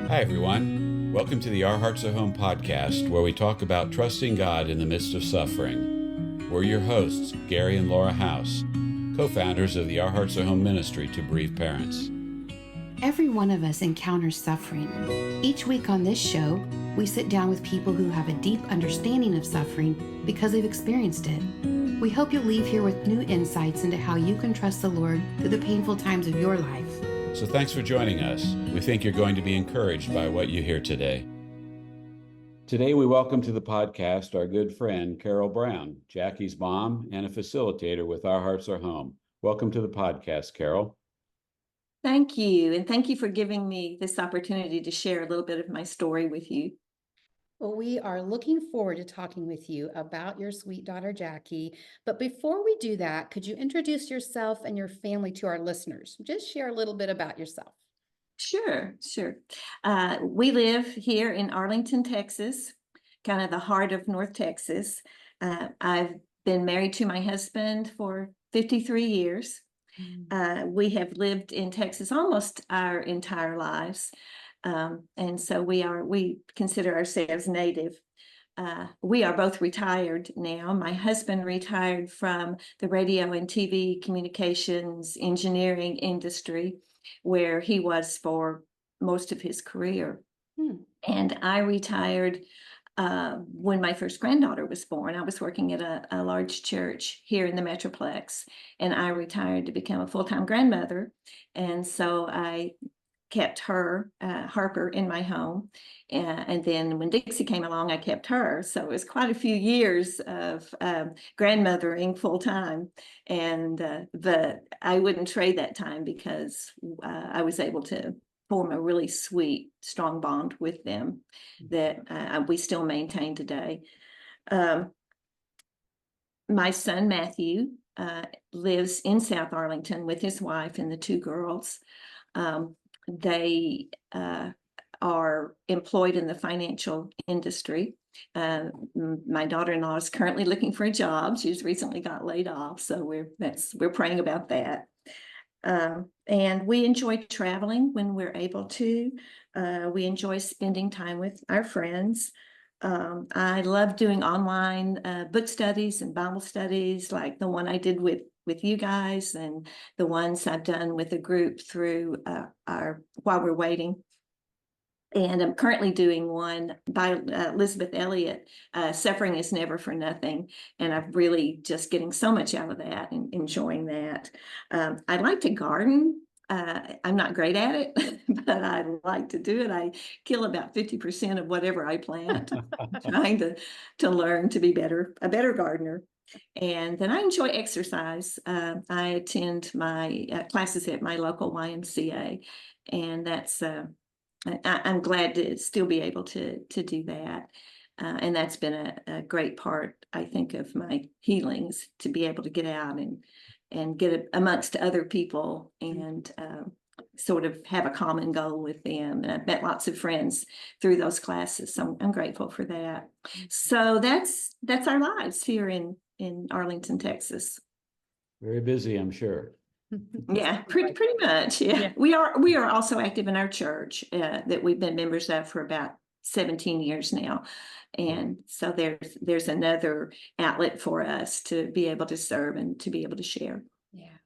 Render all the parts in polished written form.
Hi, everyone. Welcome to the Our Hearts at Home podcast, where we talk about trusting God in the midst of suffering. We're your hosts, Gary and Laura House, co-founders of the Our Hearts at Home ministry to bereaved parents. Every one of us encounters suffering. Each week on this show, we sit down with people who have a deep understanding of suffering because they've experienced it. We hope you'll leave here with new insights into how you can trust the Lord through the painful times of your life. So thanks for joining us. We think you're going to be encouraged by what you hear today. Today, we welcome to the podcast our good friend, Carol Brown, Jackie's mom and a facilitator with Our Hearts Are Home. Welcome to the podcast, Carol. Thank you. And thank you for giving me this opportunity to share a little bit of my story with you. Well, we are looking forward to talking with you about your sweet daughter, Jackie. But before we do that, could you introduce yourself and your family to our listeners? Just share a little bit about yourself. Sure. We live here in Arlington, Texas, kind of the heart of North Texas. I've been married to my husband for 53 years. We have lived in Texas almost our entire lives. And so we consider ourselves native. We are both retired now. My husband retired from the radio and TV communications engineering industry, where he was for most of his career. And I retired when my first granddaughter was born. I was working at a large church here in the Metroplex, and I retired to become a full-time grandmother. And so I kept her, Harper, in my home. And then when Dixie came along, I kept her. So it was quite a few years of grandmothering full time. But I wouldn't trade that time because I was able to form a really sweet, strong bond with them that we still maintain today. My son, Matthew, lives in South Arlington with his wife and the two girls. They are employed in the financial industry. My daughter-in-law is currently looking for a job. She's recently got laid off, so we're praying about that. And we enjoy traveling when we're able to. We enjoy spending time with our friends. I love doing online book studies and Bible studies, like the one I did with you guys, and the ones I've done with a group through while we're waiting. And I'm currently doing one by Elizabeth Elliot, Suffering is Never for Nothing. And I'm really just getting so much out of that and enjoying that. I like to garden. I'm not great at it, but I like to do it. I kill about 50% of whatever I plant, trying to learn to be a better gardener. And then I enjoy exercise. I attend my classes at my local YMCA, and that's I'm glad to still be able to do that. And that's been a great part, I think, of my healings, to be able to get out and get amongst other people and sort of have a common goal with them. And I've met lots of friends through those classes, so I'm grateful for that. So that's our lives here in Arlington, Texas. Very busy, I'm sure. Yeah, pretty much. Yeah. We are also active in our church that we've been members of for about 17 years now. And so there's another outlet for us to be able to serve and to be able to share. Yeah.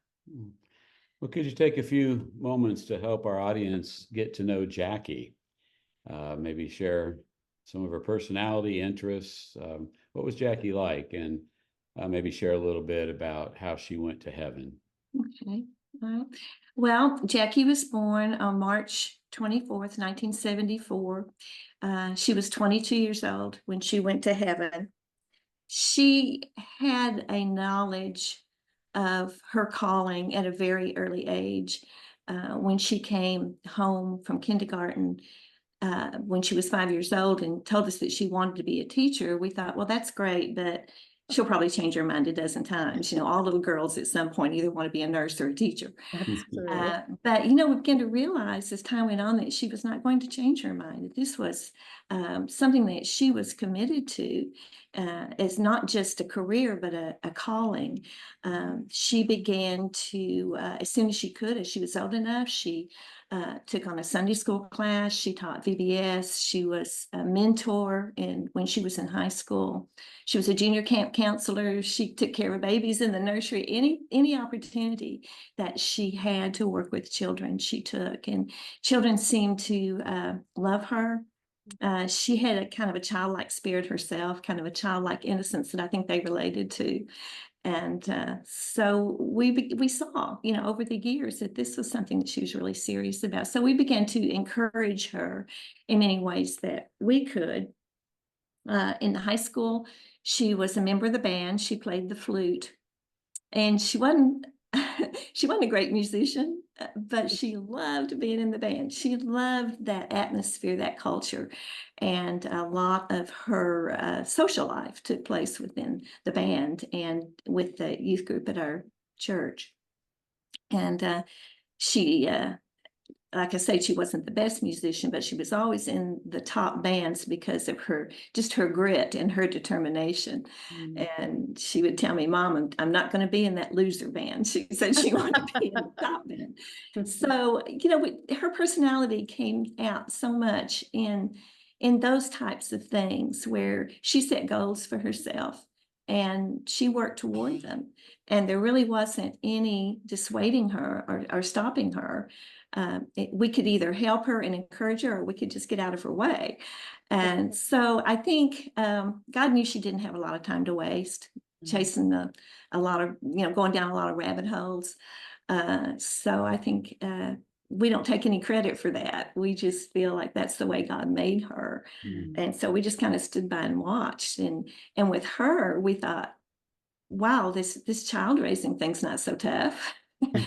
Well, could you take a few moments to help our audience get to know Jackie? Maybe share some of her personality, interests. What was Jackie like? And maybe share a little bit about how she went to heaven. Okay. All right. Well, Jackie was born on March 24th, 1974. She was 22 years old when she went to heaven. She had a knowledge of her calling at a very early age. When she came home from kindergarten, when she was 5 years old, and told us that she wanted to be a teacher, we thought, well, that's great, but she'll probably change her mind a dozen times. All little girls at some point either want to be a nurse or a teacher. That's true. But we began to realize as time went on that she was not going to change her mind. That this was something that she was committed to as not just a career, but a calling. She began to, as soon as she could, as she was old enough, she took on a Sunday school class. She taught VBS. She was a mentor when she was in high school. She was a junior camp counselor. She took care of babies in the nursery. Any opportunity that she had to work with children, she took. And children seemed to love her. She had a kind of a childlike spirit herself, kind of a childlike innocence that I think they related to. And so we saw, over the years that this was something that she was really serious about. So we began to encourage her in many ways that we could. In the high school, she was a member of the band. She played the flute, and she wasn't she wasn't a great musician, but she loved being in the band. She loved that atmosphere, that culture, and a lot of her social life took place within the band and with the youth group at our church. And she like I say, she wasn't the best musician, but she was always in the top bands because of her grit and her determination. And she would tell me, Mom, I'm not going to be in that loser band. She said she wanted to be in the top band. So, her personality came out so much in those types of things where she set goals for herself and she worked toward them. And there really wasn't any dissuading her or stopping her. We could either help her and encourage her, or we could just get out of her way. And so I think God knew she didn't have a lot of time to waste chasing a lot of, going down a lot of rabbit holes. So I think we don't take any credit for that. We just feel like that's the way God made her. And so we just kind of stood by and watched. And with her, we thought, wow, this child raising thing's not so tough.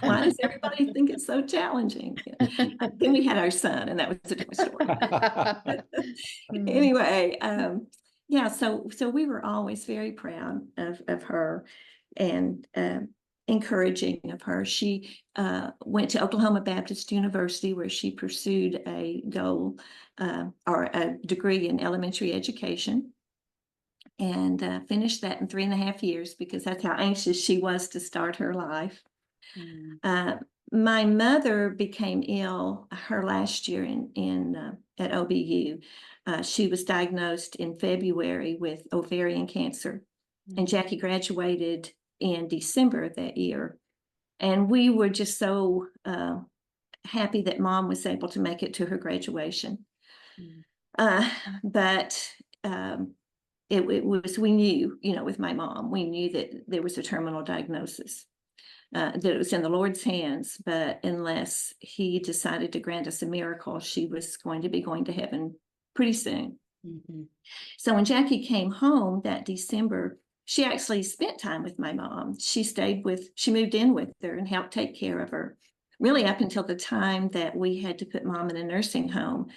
Why does everybody think it's so challenging? Then we had our son, and that was a different story. Anyway, yeah, so we were always very proud of her and encouraging of her. She went to Oklahoma Baptist University, where she pursued a goal or a degree in elementary education, and finished that in 3.5 years because that's how anxious she was to start her life. My mother became ill her last year at OBU. She was diagnosed in February with ovarian cancer, and Jackie graduated in December of that year. And we were just so happy that Mom was able to make it to her graduation. But it was, we knew, with my mom, we knew that there was a terminal diagnosis. That it was in the Lord's hands, but unless he decided to grant us a miracle, she was going to be going to heaven pretty soon. So when Jackie came home that December, she actually spent time with my mom. She moved in with her and helped take care of her, really up until the time that we had to put Mom in a nursing home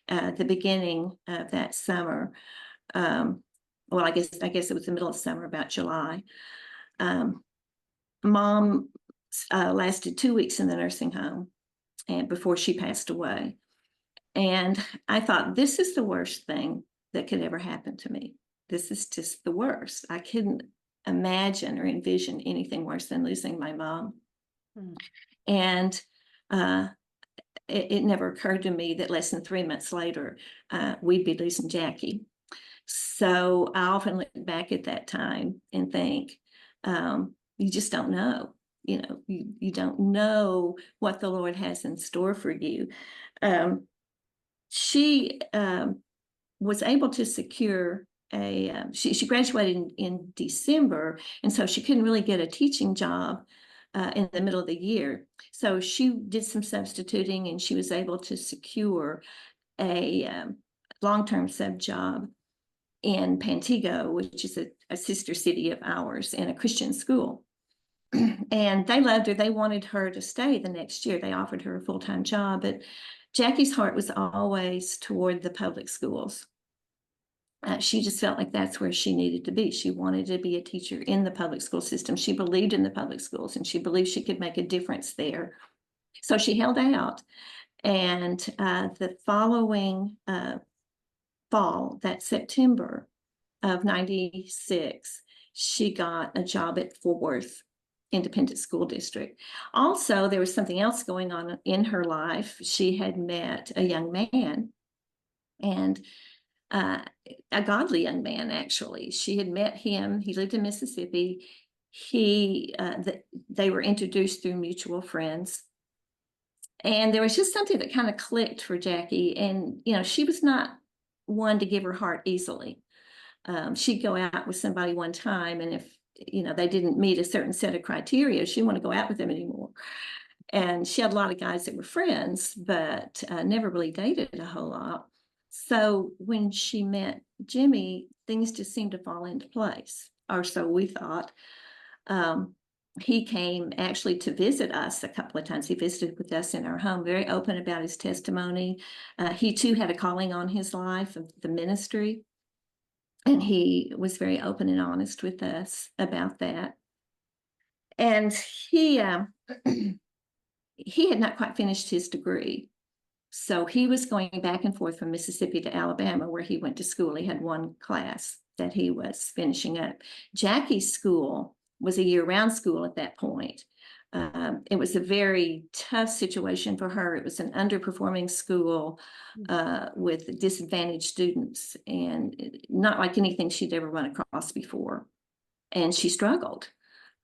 at the beginning of that summer. Well, I guess it was the middle of summer, about July. Mom lasted 2 weeks in the nursing home and before she passed away. And I thought, this is the worst thing that could ever happen to me. This is just the worst. I couldn't imagine or envision anything worse than losing my mom. And it never occurred to me that less than 3 months later, we'd be losing Jackie. So I often look back at that time and think, you just don't know, you don't know what the Lord has in store for you. She was able to secure she graduated in December, and so she couldn't really get a teaching job in the middle of the year. So she did some substituting, and she was able to secure a long-term sub job in Pantego, which is a sister city of ours, in a Christian school. And they loved her. They wanted her to stay the next year. They offered her a full-time job, but Jackie's heart was always toward the public schools. She just felt like that's where she needed to be. She wanted to be a teacher in the public school system. She believed in the public schools, and she believed she could make a difference there. So she held out. And the following fall, that September of '96, she got a job at Fort Worth independent school district. Also, there was something else going on in her life. She had met a young man, and a godly young man, actually. She had met him. He lived in Mississippi. They were introduced through mutual friends. And there was just something that kind of clicked for Jackie. And, she was not one to give her heart easily. She'd go out with somebody one time, and if, they didn't meet a certain set of criteria, she didn't want to go out with them anymore. And she had a lot of guys that were friends, but never really dated a whole lot. So when she met Jimmy, things just seemed to fall into place, or so we thought. He came actually to visit us a couple of times. He visited with us in our home, very open about his testimony. He too had a calling on his life of the ministry, and he was very open and honest with us about that. And he he had not quite finished his degree. So he was going back and forth from Mississippi to Alabama, where he went to school. He had one class that he was finishing up. Jackie's school was a year-round school at that point. It was a very tough situation for her. It was an underperforming school with disadvantaged students, and not like anything she'd ever run across before. And she struggled.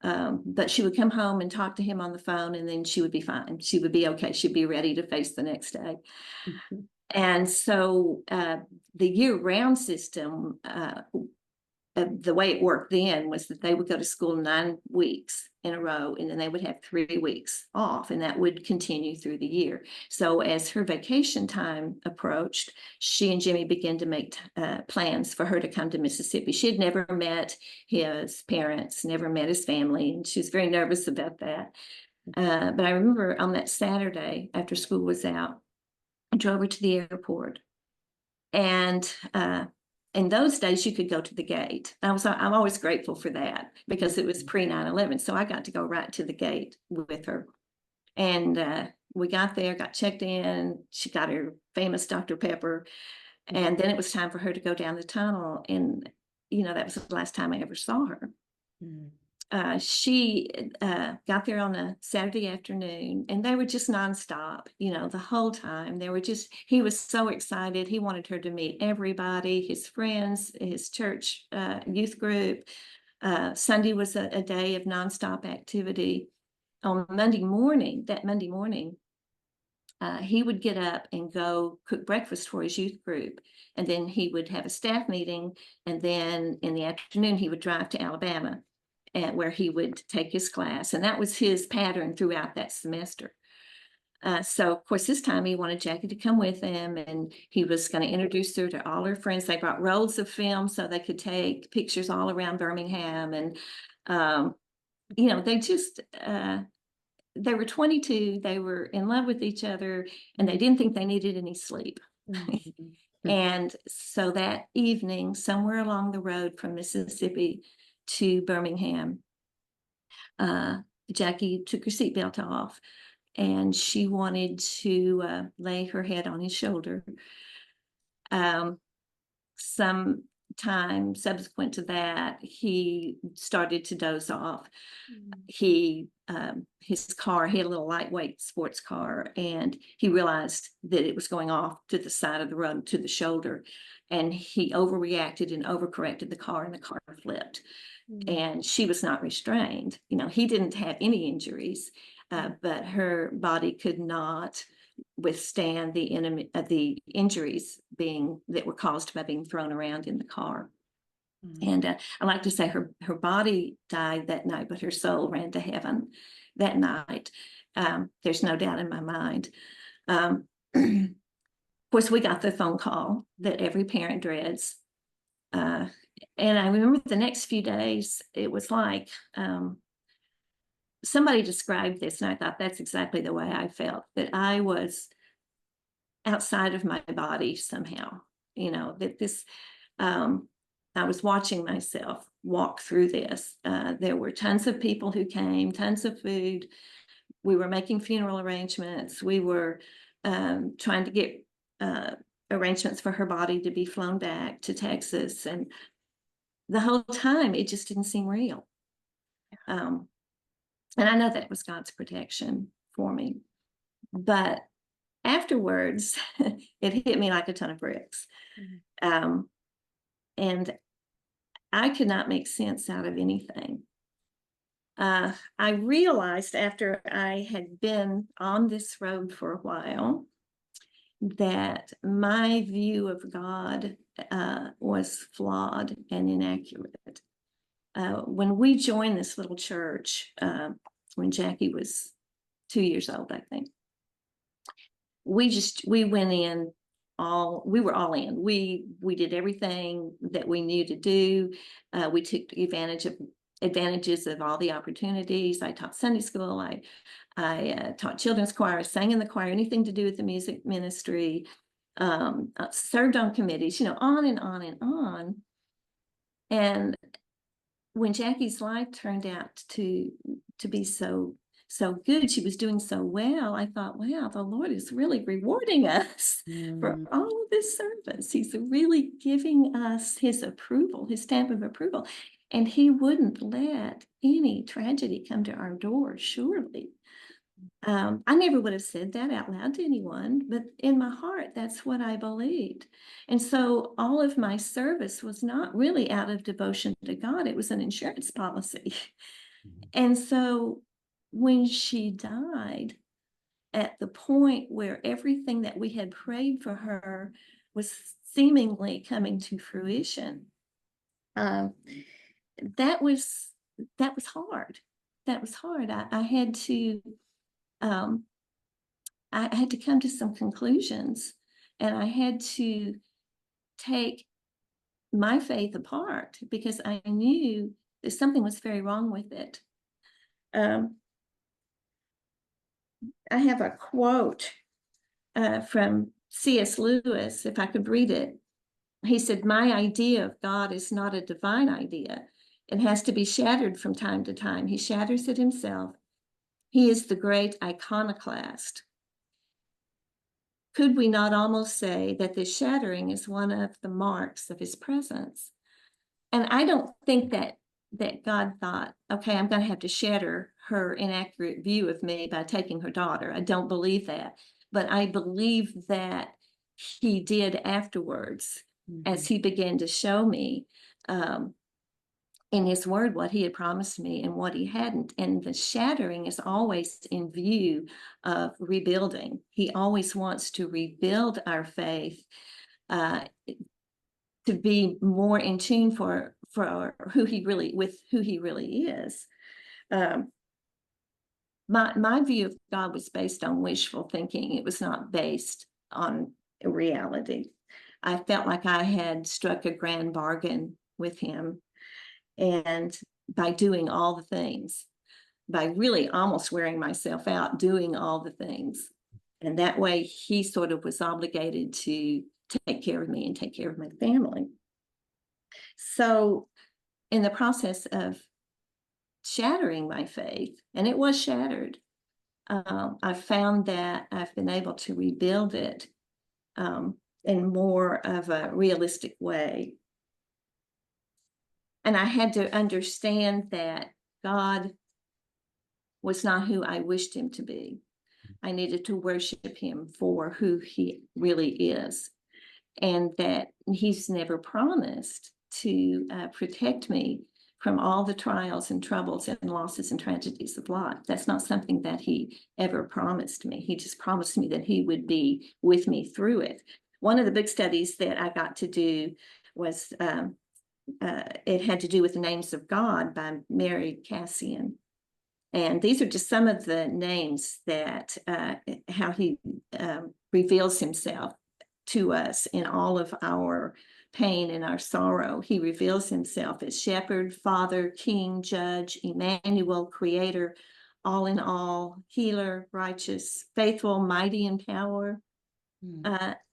But she would come home and talk to him on the phone, and then she would be fine. She would be okay. She'd be ready to face the next day. Mm-hmm. And so the year-round system, the way it worked then was that they would go to school 9 weeks in a row, and then they would have 3 weeks off, and that would continue through the year. So as her vacation time approached, she and Jimmy began to make plans for her to come to Mississippi. She had never met his parents, never met his family, and she was very nervous about that. But I remember on that Saturday after school was out, I drove her to the airport, and in those days, you could go to the gate. I'm always grateful for that, because it was pre 9/11. So I got to go right to the gate with her. And we got there, got checked in. She got her famous Dr. Pepper. And then it was time for her to go down the tunnel. And, that was the last time I ever saw her. Mm. She got there on a Saturday afternoon, and they were just nonstop, the whole time. He was so excited. He wanted her to meet everybody, his friends, his church youth group. Sunday was a day of nonstop activity. On Monday morning, he would get up and go cook breakfast for his youth group. And then he would have a staff meeting. And then in the afternoon, he would drive to Alabama, where he would take his class. And that was his pattern throughout that semester. So, of course, this time he wanted Jackie to come with him, and he was going to introduce her to all her friends. They brought rolls of film so they could take pictures all around Birmingham. And, they were 22. They were in love with each other, and they didn't think they needed any sleep. Mm-hmm. And so that evening, somewhere along the road from Mississippi to Birmingham, Jackie took her seatbelt off, and she wanted to lay her head on his shoulder. Some time subsequent to that, he started to doze off. He had a little lightweight sports car, and he realized that it was going off to the side of the road to the shoulder, and he overreacted and overcorrected the car, and the car flipped. And she was not restrained. He didn't have any injuries, but her body could not withstand the injuries that were caused by being thrown around in the car. And I like to say her body died that night, but her soul ran to heaven that night. There's no doubt in my mind. Of course, we got the phone call that every parent dreads. And I remember the next few days, it was like somebody described this, and I thought that's exactly the way I felt, that I was outside of my body somehow, that this, I was watching myself walk through this. There were tons of people who came, tons of food. We were making funeral arrangements. We were trying to get arrangements for her body to be flown back to Texas. And the whole time, it just didn't seem real. And I know that it was God's protection for me. But afterwards, it hit me like a ton of bricks. And I could not make sense out of anything. I realized after I had been on this road for a while that my view of God was flawed and inaccurate. When we joined this little church, when Jackie was 2 years old, I think, we went in we were all in. We did everything that we knew to do. We took advantages of all the opportunities. I taught Sunday school. I taught children's choir. I sang in the choir. Anything to do with the music ministry. Served on committees. On and on and on. And when Jackie's life turned out to be so good, she was doing so well, I thought, wow, the Lord is really rewarding us for all of this service. He's really giving us his approval, his stamp of approval. And he wouldn't let any tragedy come to our door, surely. I never would have said that out loud to anyone, but in my heart, that's what I believed. And so all of my service was not really out of devotion to God. It was an insurance policy. And so when she died, at the point where everything that we had prayed for her was seemingly coming to fruition, that was hard. That was hard. I had to come to some conclusions, and I had to take my faith apart because I knew that something was very wrong with it. I have a quote from C.S. Lewis, if I could read it. He said, "My idea of God is not a divine idea. It has to be shattered from time to time. He shatters it himself. He is the great iconoclast." Could we not almost say that this shattering is one of the marks of his presence? And I don't think that God thought, okay, I'm going to have to shatter her inaccurate view of me by taking her daughter. I don't believe that. But I believe that he did afterwards, as he began to show me in his word what he had promised me and what he hadn't. And the shattering is always in view of rebuilding. He always wants to rebuild our faith to be more in tune for who he really is. My view of God was based on wishful thinking. It was not based on reality. I felt like I had struck a grand bargain with him, and by doing all the things, by really almost wearing myself out doing all the things, and that way he sort of was obligated to take care of me and take care of my family. So in the process of shattering my faith, and it was shattered, I found that I've been able to rebuild it in more of a realistic way. And I had to understand that God was not who I wished him to be. I needed to worship him for who he really is, and that he's never promised to protect me from all the trials and troubles and losses and tragedies of life. That's not something that he ever promised me. He just promised me that he would be with me through it. One of the big studies that I got to do was it had to do with the names of God by Mary Kassian. And these are just some of the names that how he reveals himself to us in all of our pain and our sorrow. He reveals himself as Shepherd, Father, King, Judge, Emmanuel, Creator, all in all, Healer, Righteous, Faithful, Mighty in Power.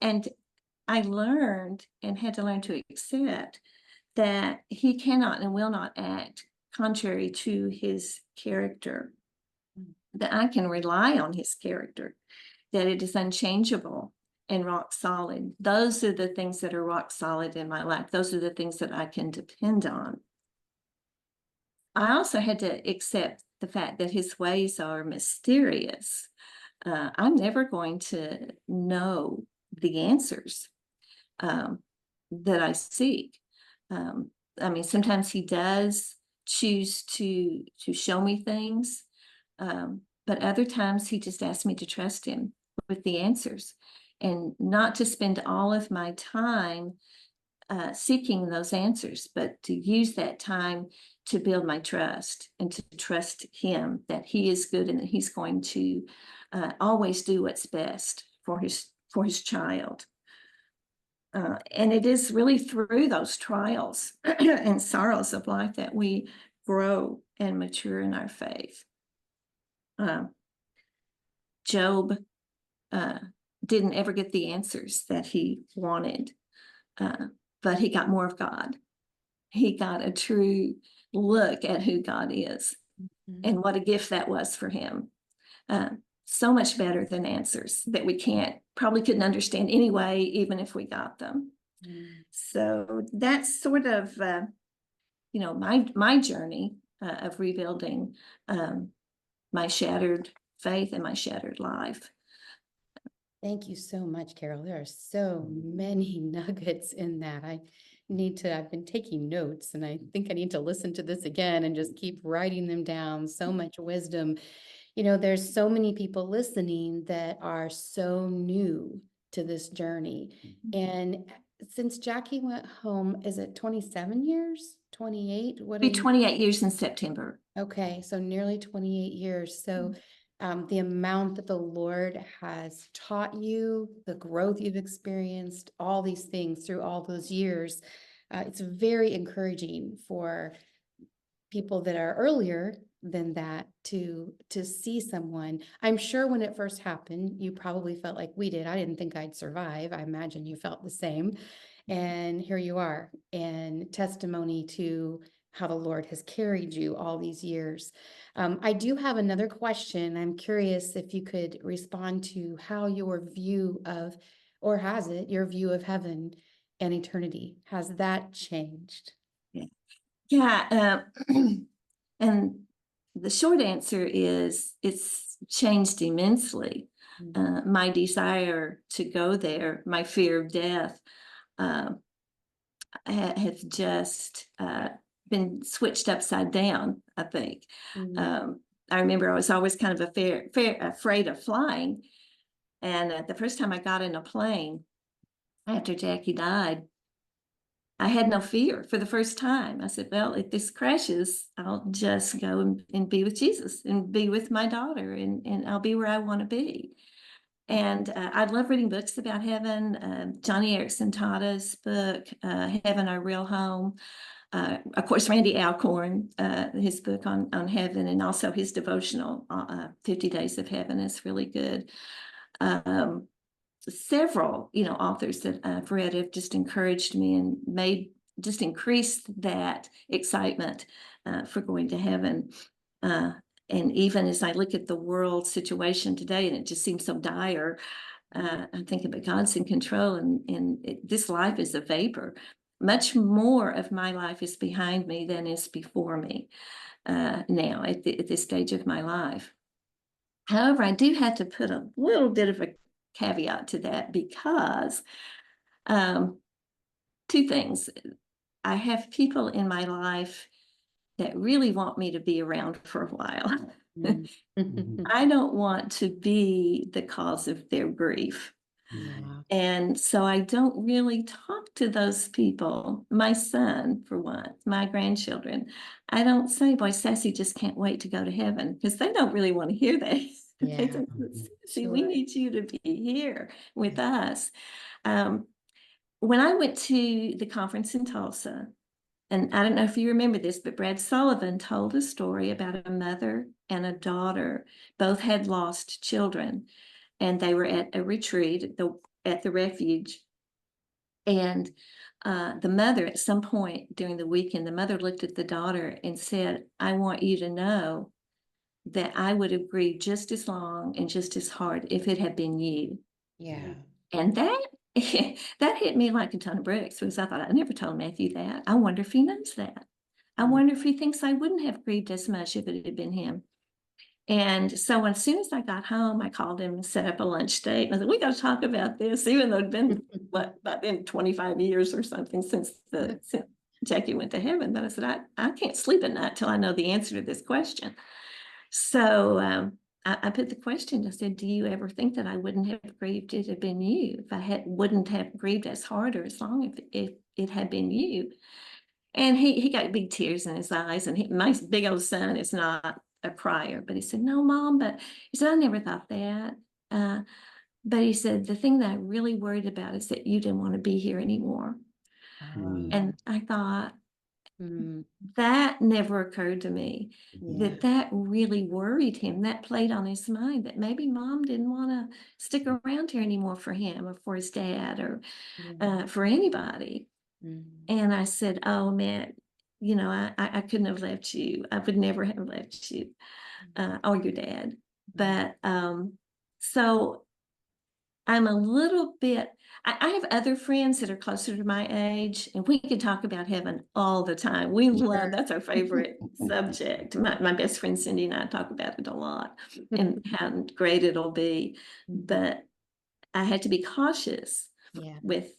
And I learned and had to learn to accept that he cannot and will not act contrary to his character, that I can rely on his character, that it is unchangeable and rock solid. Those are the things that are rock solid in my life. Those are the things that I can depend on. I also had to accept the fact that his ways are mysterious, I'm never going to know the answers that I seek. I mean, sometimes he does choose to show me things, but other times he just asks me to trust him with the answers and not to spend all of my time seeking those answers, but to use that time to build my trust and to trust him that he is good and that he's going to always do what's best for his child. And it is really through those trials and sorrows of life that we grow and mature in our faith. Job didn't ever get the answers that he wanted, but he got more of God. He got a true look at who God is and what a gift that was for him. So much better than answers that we probably couldn't understand anyway, even if we got them. So that's sort of, my journey of rebuilding my shattered faith and my shattered life. Thank you so much, Carol. There are so many nuggets in that. I've been taking notes, and I think I need to listen to this again and just keep writing them down. So much wisdom. There's so many people listening that are so new to this journey. And since Jackie went home, is it 27 years? 28? What are Be you? 28 years in September. Okay, so nearly 28 years. So the amount that the Lord has taught you, the growth you've experienced, all these things through all those years, it's very encouraging for people that are earlier than that to see someone. I'm sure when it first happened, you probably felt like we did. I didn't think I'd survive. I imagine you felt the same. And here you are, and testimony to how the Lord has carried you all these years. I do have another question. I'm curious if you could respond to how your view of, or has it, your view of heaven and eternity, has that changed? Yeah. And the short answer is it's changed immensely. My desire to go there, my fear of death, has just been switched upside down, I think. I remember I was always kind of afraid of flying. And the first time I got in a plane after Jackie died, I had no fear for the first time. I said, well, if this crashes, I'll just go and be with Jesus and be with my daughter, and I'll be where I want to be. And I love reading books about heaven. Johnny Erickson taught us book, Heaven, Our Real Home. Of course, Randy Alcorn, his book on heaven, and also his devotional, 50 Days of Heaven, is really good. Several, authors that I've read have just encouraged me and just increased that excitement for going to heaven. And even as I look at the world situation today, and it just seems so dire, I'm thinking, but God's in control, and this life is a vapor. Much more of my life is behind me than is before me now at this stage of my life. However, I do have to put a little bit of a caveat to that, because two things. I have people in my life that really want me to be around for a while. I don't want to be the cause of their grief. And so I don't really talk to those people. My son, for one, my grandchildren, I don't say, boy, Sassy just can't wait to go to heaven, because they don't really want to hear that. They don't, Sassy, we need you to be here with us. When I went to the conference in Tulsa, and I don't know if you remember this, but Brad Sullivan told a story about a mother and a daughter. Both had lost children, and they were at a retreat at the refuge. And the mother, at some point during the weekend, the mother looked at the daughter and said, I want you to know that I would have grieved just as long and just as hard if it had been you. Yeah. And that hit me like a ton of bricks, because I thought, I never told Matthew that. I wonder if he knows that. I wonder if he thinks I wouldn't have grieved as much if it had been him. And so as soon as I got home, I called him and set up a lunch date. And I said, we got to talk about this, even though it'd been about then 25 years or something since Jackie went to heaven. But I said, I can't sleep at night till I know the answer to this question. So I put the question, I said, do you ever think that I wouldn't have grieved if it had been you? If I wouldn't have grieved as hard or as long if it had been you? And he got big tears in his eyes. And my big old son is not a crier, but he said, no, Mom, but he said, I never thought that. But he said, the thing that I really worried about is that you didn't want to be here anymore. And I thought, that never occurred to me, that really worried him. That played on his mind, that maybe Mom didn't want to stick around here anymore for him or for his dad or for anybody. And I said, oh man, you know, I couldn't have left you. I would never have left you or your dad. But so I'm a little bit, I have other friends that are closer to my age, and we can talk about heaven all the time. We love, that's our favorite subject. My best friend Cindy and I talk about it a lot and how great it'll be. But I had to be cautious with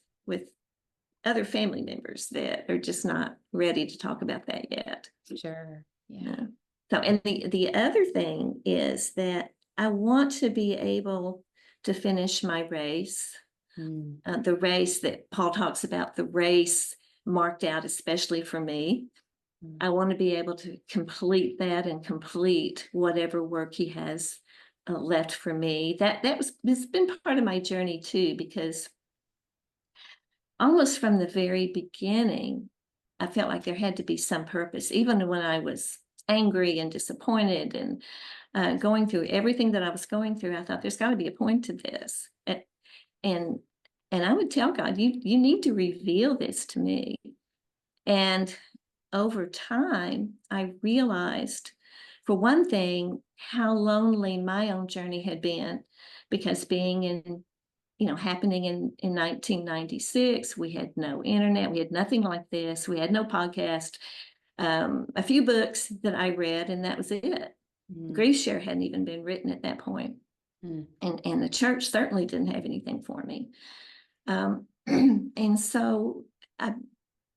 other family members that are just not ready to talk about that yet. Sure. So, and the other thing is that I want to be able to finish my race, the race that Paul talks about, the race marked out especially for me. I want to be able to complete that and complete whatever work he has left for me. It's been part of my journey too, because almost from the very beginning, I felt like there had to be some purpose, even when I was angry and disappointed and going through everything that I was going through. I thought there's got to be a point to this, and I would tell God, you need to reveal this to me. And over time, I realized, for one thing, how lonely my own journey had been, because being in, happening in 1996, we had no internet, we had nothing like this, we had no podcast, a few books that I read, and that was it. Grief Share hadn't even been written at that point. And the church certainly didn't have anything for me. And so I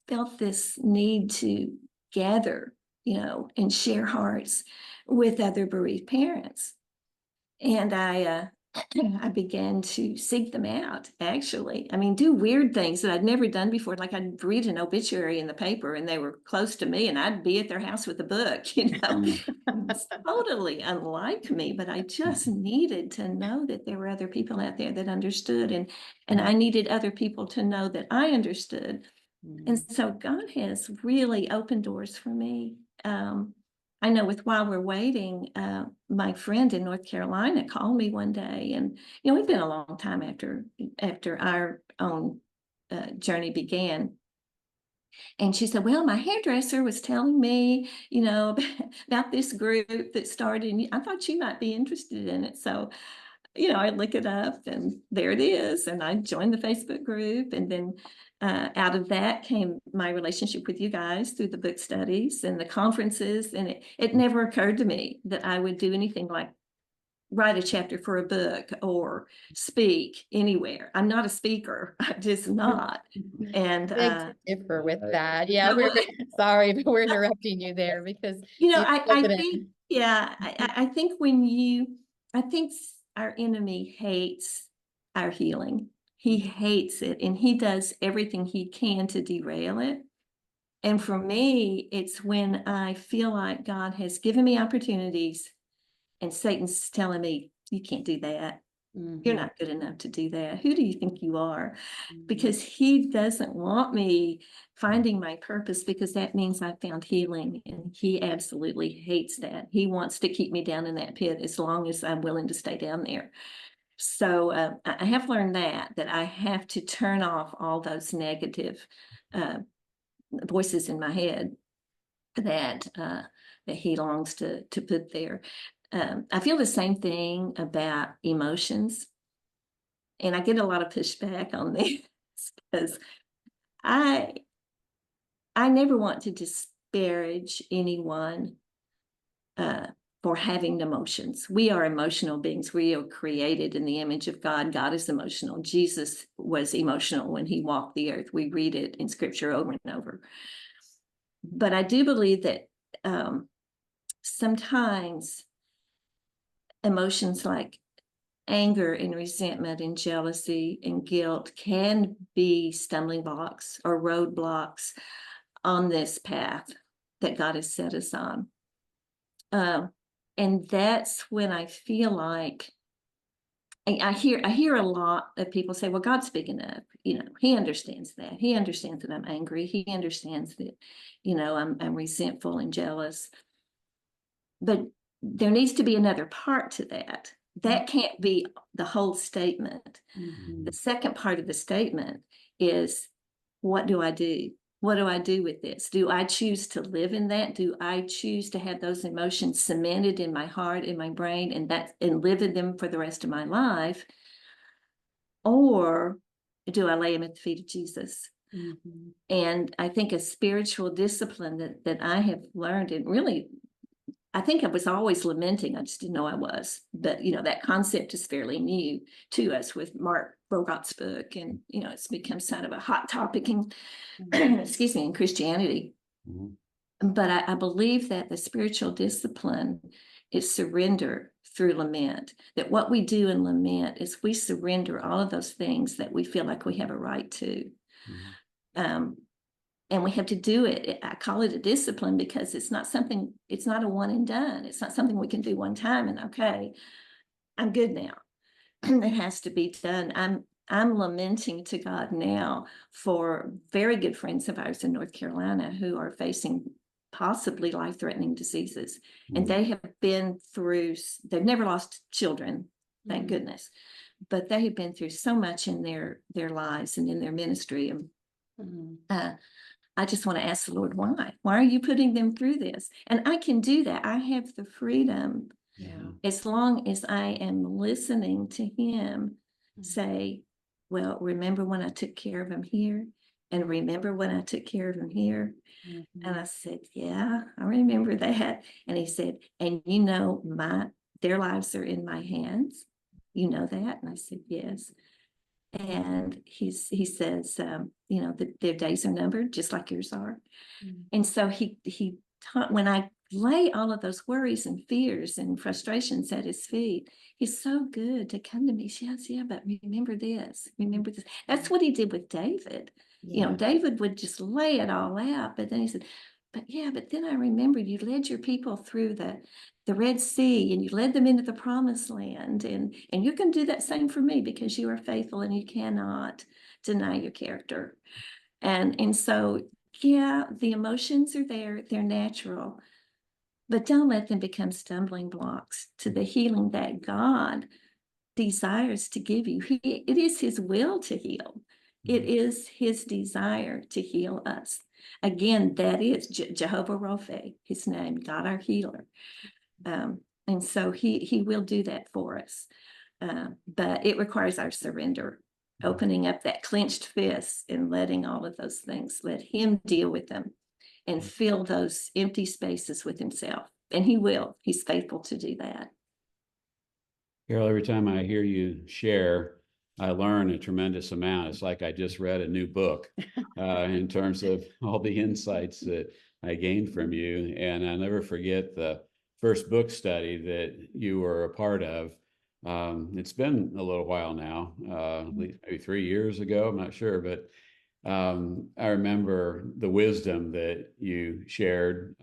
felt this need to gather, and share hearts with other bereaved parents. And I began to seek them out, actually. I mean, do weird things that I'd never done before. Like I'd read an obituary in the paper and they were close to me and I'd be at their house with a book, It's totally unlike me, but I just needed to know that there were other people out there that understood, and I needed other people to know that I understood. And so God has really opened doors for me. I know while we're waiting, my friend in North Carolina called me one day, and it's been a long time after our own journey began. And she said, well, my hairdresser was telling me, about this group that started, and I thought you might be interested in it. So, I look it up and there it is. And I joined the Facebook group. And then out of that came my relationship with you guys through the book studies and the conferences. And it never occurred to me that I would do anything like write a chapter for a book or speak anywhere. I'm not a speaker. I'm just not. And differ with that. Yeah, we're sorry, but we're interrupting you there because I think our enemy hates our healing. He hates it, and he does everything he can to derail it. And for me, it's when I feel like God has given me opportunities and Satan's telling me, you can't do that. You're not good enough to do that. Who do you think you are? Because he doesn't want me finding my purpose, because that means I found healing, and he absolutely hates that. He wants to keep me down in that pit as long as I'm willing to stay down there. So I have learned that I have to turn off all those negative voices in my head that he longs to put there. I feel the same thing about emotions, and I get a lot of pushback on this because I never want to disparage anyone for having emotions. We are emotional beings. We are created in the image of God. God is emotional. Jesus was emotional when he walked the earth. We read it in scripture over and over. But I do believe that sometimes emotions like anger and resentment and jealousy and guilt can be stumbling blocks or roadblocks on this path that God has set us on. And that's when I feel like I hear a lot of people say, well, God's big enough. He understands that. He understands that I'm angry. He understands that, I'm resentful and jealous. But there needs to be another part to that. That can't be the whole statement. Mhm. The second part of the statement is, what do I do? What do I do with this? Do I choose to live in that? Do I choose to have those emotions cemented in my heart, in my brain, and live in them for the rest of my life? Or do I lay them at the feet of Jesus? Mhm. And I think a spiritual discipline that I have learned, and really, I think I was always lamenting. I just didn't know I was. But, that concept is fairly new to us with Mark Rogott's book. And, it's become sort of a hot topic in, excuse me, in Christianity. Mm-hmm. But I believe that the spiritual discipline is surrender through lament. That what we do in lament is we surrender all of those things that we feel like we have a right to. Mm-hmm. And we have to do it. I call it a discipline because it's not a one and done. It's not something we can do one time and okay, I'm good now. It has to be done. I'm lamenting to God now for very good friends of ours in North Carolina who are facing possibly life-threatening diseases. And they have been through, they've never lost children, thank goodness, but they have been through so much in their lives and in their ministry. And I just want to ask the Lord, why? Why are you putting them through this? And I can do that. I have the freedom, as long as I am listening to him say, well, remember when I took care of him here? And remember when I took care of him here? And I said, yeah, I remember that. And he said, and their lives are in my hands. You know that? And I said, yes. And he says, that their days are numbered, just like yours are. And so he taught, when I lay all of those worries and fears and frustrations at his feet, he's so good to come to me. Yes, yeah, but remember this, remember this. That's what he did with David. David would just lay it all out, but then he said, but then I remembered you led your people through the Red Sea and you led them into the promised land. And you can do that same for me because you are faithful and you cannot deny your character. And so, yeah, the emotions are there, they're natural, but don't let them become stumbling blocks to the healing that God desires to give you. It is his will to heal. It is his desire to heal us. Again, that is Jehovah Rapha, his name, God our healer. And so he will do that for us. But it requires our surrender, opening up that clenched fist and letting all of those things, let him deal with them and fill those empty spaces with himself. And he will. He's faithful to do that. Carol, every time I hear you share, I learn a tremendous amount. It's like I just read a new book in terms of all the insights that I gained from you. And I'll never forget the first book study that you were a part of. It's been a little while now, at least maybe 3 years ago, I'm not sure, but I remember the wisdom that you shared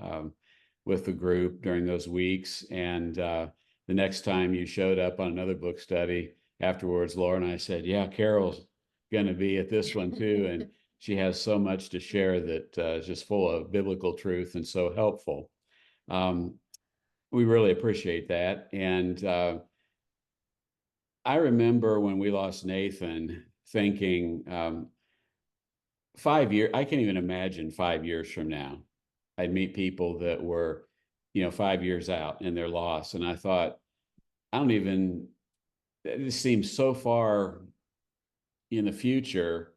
with the group during those weeks. And the next time you showed up on another book study afterwards, Laura and I said, yeah, Carol's going to be at this one too. And she has so much to share that is just full of biblical truth and so helpful. We really appreciate that. And I remember when we lost Nathan thinking 5 years, I can't even imagine 5 years from now, I'd meet people that were, 5 years out in their loss. And I thought, it seems so far in the future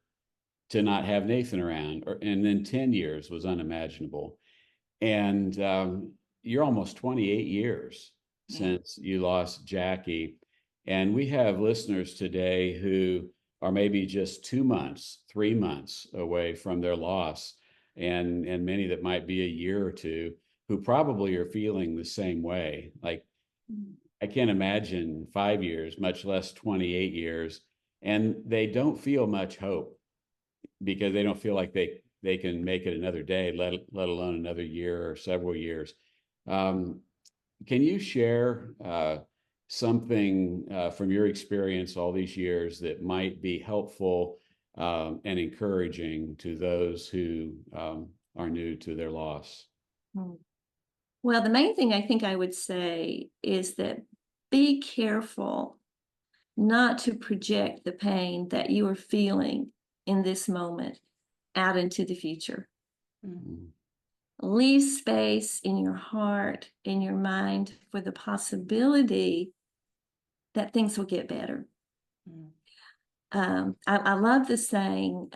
to not have Nathan around. And then 10 years was unimaginable. And you're almost 28 years since you lost Jackie. And we have listeners today who are maybe just 2 months, 3 months away from their loss, and many that might be a year or two, who probably are feeling the same way. Like, I can't imagine 5 years, much less 28 years, and they don't feel much hope because they don't feel like they can make it another day, let alone another year or several years. Can you share something from your experience all these years that might be helpful and encouraging to those who are new to their loss? Well, the main thing I think I would say is that be careful not to project the pain that you are feeling in this moment out into the future. Mm. Leave space in your heart, in your mind, for the possibility that things will get better. I love the saying,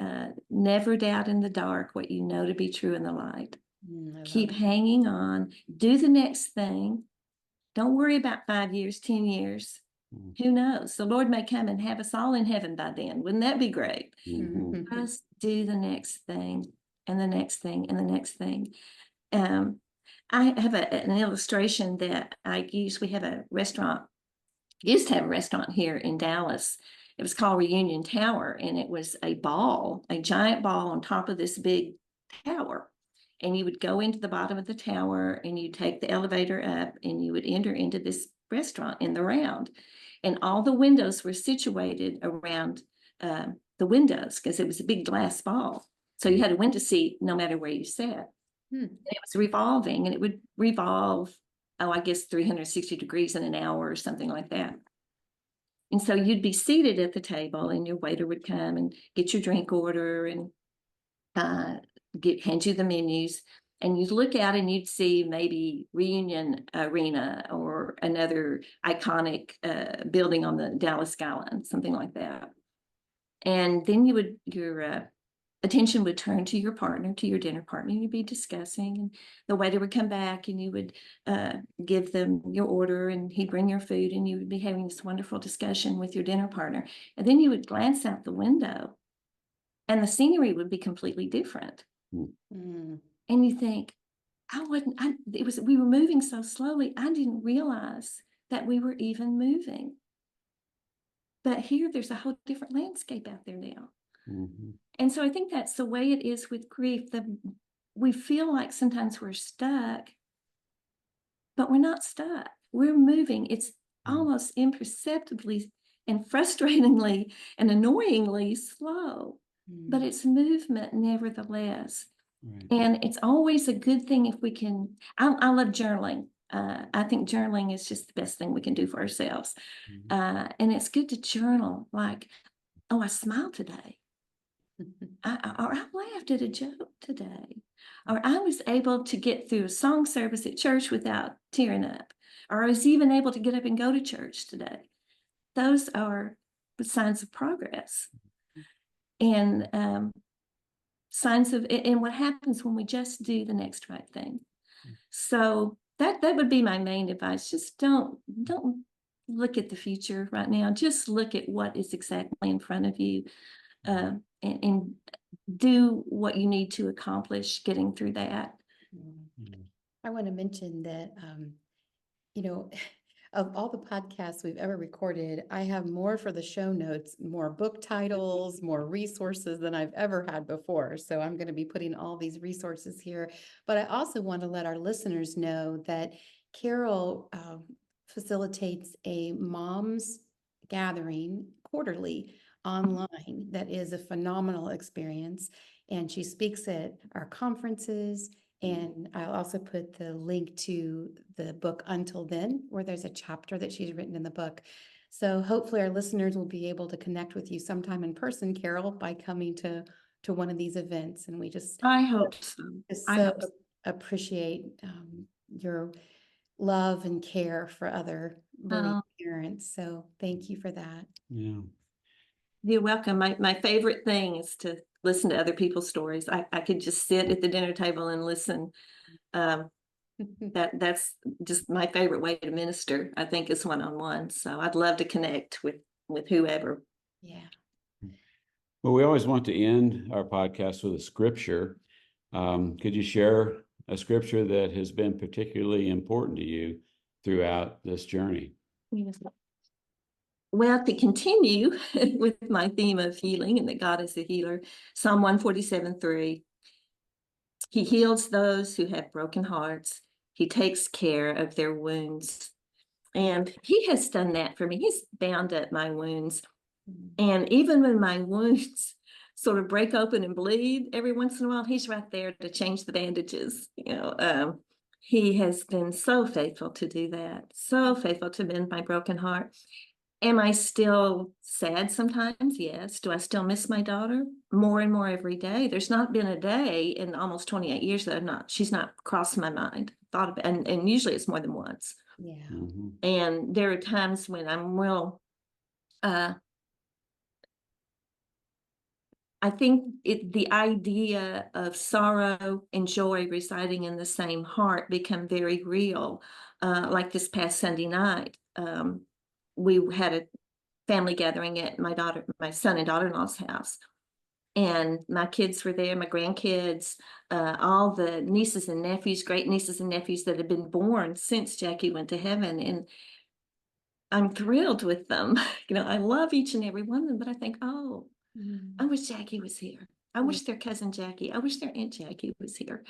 never doubt in the dark what you know to be true in the light. Keep hanging on, do the next thing. Don't worry about 5 years, 10 years. Who knows? The Lord may come and have us all in heaven by then. Wouldn't that be great? Just do the next thing and the next thing and the next thing. I have an illustration that I use. We have a restaurant, used to have a restaurant here in Dallas. It was called Reunion Tower, and it was a ball, a giant ball on top of this big tower. And you would go into the bottom of the tower and you take the elevator up and you would enter into this restaurant in the round. And all the windows were situated around the windows because it was a big glass ball. So you had a window seat no matter where you sat. It was revolving, and it would revolve, I guess 360 degrees in an hour or something like that. And so you'd be seated at the table and your waiter would come and get your drink order and hand you the menus, and you'd look out and you'd see maybe Reunion Arena or another iconic building on the Dallas skyline, something like that. And then your attention would turn to your partner, to your dinner partner, and you'd be discussing, and the waiter would come back and you would give them your order and he'd bring your food, and you would be having this wonderful discussion with your dinner partner. And then you would glance out the window and the scenery would be completely different. And you think, we were moving so slowly, I didn't realize that we were even moving. But here there's a whole different landscape out there now. And so I think that's the way it is with grief. We feel like sometimes we're stuck, but we're not stuck. We're moving. It's almost imperceptibly and frustratingly and annoyingly slow, but it's movement nevertheless. Right. And it's always a good thing if we can. I love journaling. I think journaling is just the best thing we can do for ourselves. And it's good to journal, like, oh, I smiled today. Or I laughed at a joke today. Or I was able to get through a song service at church without tearing up. Or I was even able to get up and go to church today. Those are signs of progress. And signs of, and what happens when we just do the next right thing. So that would be my main advice. Just don't look at the future right now. Just look at what is exactly in front of you, and do what you need to accomplish getting through that. I want to mention that, of all the podcasts we've ever recorded, I have more for the show notes, more book titles, more resources than I've ever had before. So I'm going to be putting all these resources here. But I also want to let our listeners know that Carol facilitates a mom's gathering quarterly online that is a phenomenal experience. And she speaks at our conferences. And I'll also put the link to the book Until Then, where there's a chapter that she's written in the book. So hopefully our listeners will be able to connect with you sometime in person, Carol, by coming to one of these events. And we I hope so. Appreciate your love and care for other bereaved parents. So thank you for that. Yeah. You're welcome. My favorite thing is to listen to other people's stories. I could just sit at the dinner table and listen. That's just my favorite way to minister, I think, is one-on-one. So I'd love to connect with whoever. Yeah. Well, we always want to end our podcast with a scripture. Could you share a scripture that has been particularly important to you throughout this journey? Well, to continue with my theme of healing and that God is a healer, Psalm 147:3, He heals those who have broken hearts. He takes care of their wounds. And He has done that for me. He's bound up my wounds. And even when my wounds sort of break open and bleed every once in a while, He's right there to change the bandages. He has been so faithful to do that, so faithful to mend my broken heart. Am I still sad sometimes? Yes. Do I still miss my daughter? More and more every day. There's not been a day in almost 28 years that she's not crossed my mind, thought of it, and usually it's more than once. Yeah. Mhm. And there are times when I'm I think the idea of sorrow and joy residing in the same heart become very real. Like this past Sunday night, we had a family gathering at my son and daughter-in-law's house. And my kids were there, my grandkids, all the nieces and nephews, great nieces and nephews that have been born since Jackie went to heaven. And I'm thrilled with them. I love each and every one of them, but I think, oh, I wish Jackie was here. I wish their cousin Jackie, I wish their Aunt Jackie was here.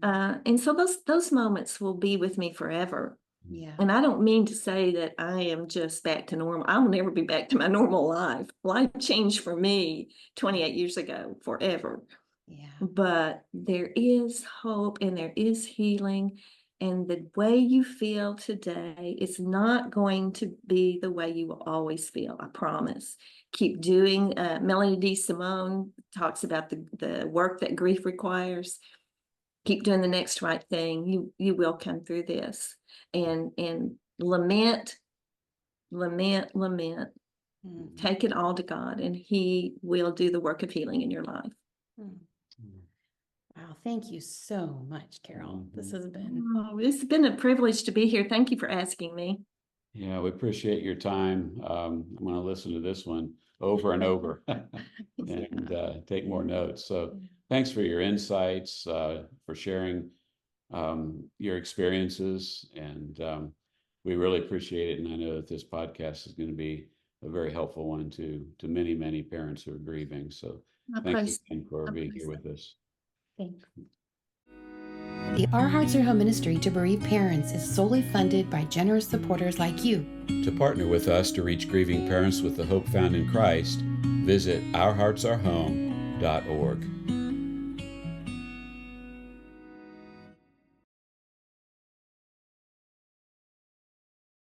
And so those moments will be with me forever. Yeah. And I don't mean to say that I am just back to normal. I will never be back to my normal life. Life changed for me 28 years ago, forever. Yeah. But there is hope and there is healing. And the way you feel today is not going to be the way you will always feel, I promise. Keep doing, Melanie D. Simone talks about the work that grief requires. Keep doing the next right thing. You will come through this. And lament. Take it all to God, and He will do the work of healing in your life. Wow, thank you so much, Carol. This has been It's been a privilege to be here. Thank you for asking me. Yeah, we appreciate your time. I'm going to listen to this one over and over and take more notes. So thanks for your insights, for sharing your experiences, and we really appreciate it. And I know that this podcast is going to be a very helpful one to many, many parents who are grieving. So thanks again for being here with us. Thanks. The Our Hearts Are Home ministry to bereaved parents is solely funded by generous supporters like you. To partner with us to reach grieving parents with the hope found in Christ, visit ourheartsarehome.org.